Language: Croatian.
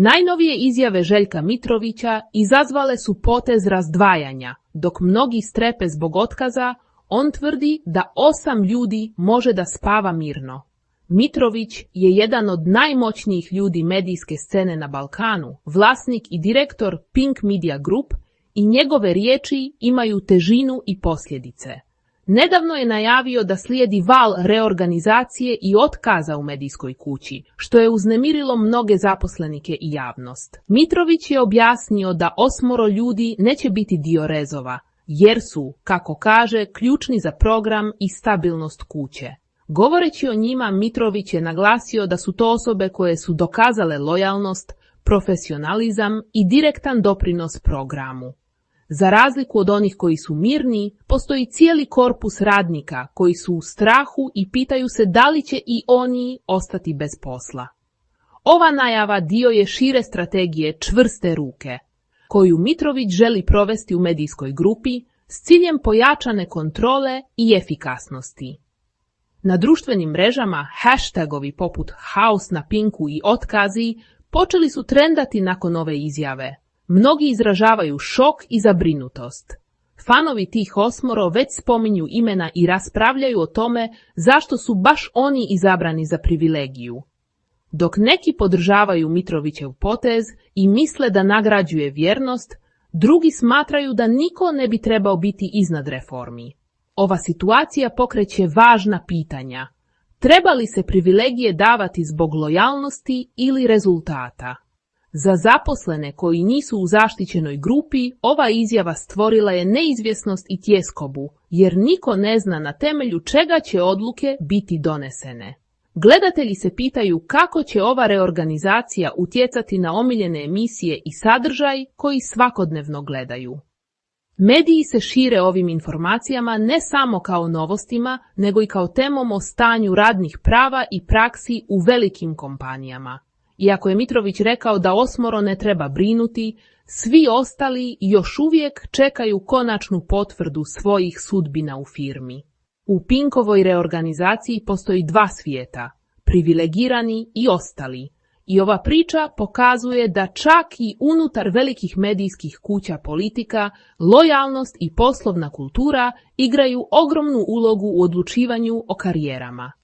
Najnovije izjave Željka Mitrovića izazvale su potez razdvajanja, dok mnogi strepe zbog otkaza, on tvrdi da 8 ljudi može da spava mirno. Mitrović je jedan od najmoćnijih ljudi medijske scene na Balkanu, vlasnik i direktor Pink Media Group, i njegove riječi imaju težinu i posljedice. Nedavno je najavio da slijedi val reorganizacije i otkaza u medijskoj kući, što je uznemirilo mnoge zaposlenike i javnost. Mitrović je objasnio da 8 ljudi neće biti dio rezova, jer su, kako kaže, ključni za program i stabilnost kuće. Govoreći o njima, Mitrović je naglasio da su to osobe koje su dokazale lojalnost, profesionalizam i direktan doprinos programu. Za razliku od onih koji su mirni, postoji cijeli korpus radnika koji su u strahu i pitaju se da li će i oni ostati bez posla. Ova najava dio je šire strategije čvrste ruke, koju Mitrović želi provesti u medijskoj grupi s ciljem pojačane kontrole i efikasnosti. Na društvenim mrežama hashtagovi poput haos na Pinku i otkazi počeli su trendati nakon ove izjave. Mnogi izražavaju šok i zabrinutost. Fanovi tih 8 već spominju imena i raspravljaju o tome zašto su baš oni izabrani za privilegiju. Dok neki podržavaju Mitrovićev potez i misle da nagrađuje vjernost, drugi smatraju da niko ne bi trebao biti iznad reformi. Ova situacija pokreće važna pitanja. Treba li se privilegije davati zbog lojalnosti ili rezultata? Za zaposlene koji nisu u zaštićenoj grupi, ova izjava stvorila je neizvjesnost i tjeskobu, jer niko ne zna na temelju čega će odluke biti donesene. Gledatelji se pitaju kako će ova reorganizacija utjecati na omiljene emisije i sadržaj koji svakodnevno gledaju. Mediji se šire ovim informacijama ne samo kao novostima, nego i kao temom o stanju radnih prava i praksi u velikim kompanijama. Iako je Mitrović rekao da 8 ne treba brinuti, svi ostali još uvijek čekaju konačnu potvrdu svojih sudbina u firmi. U Pinkovoj reorganizaciji postoji 2 svijeta, privilegirani i ostali. I ova priča pokazuje da čak i unutar velikih medijskih kuća politika, lojalnost i poslovna kultura igraju ogromnu ulogu u odlučivanju o karijerama.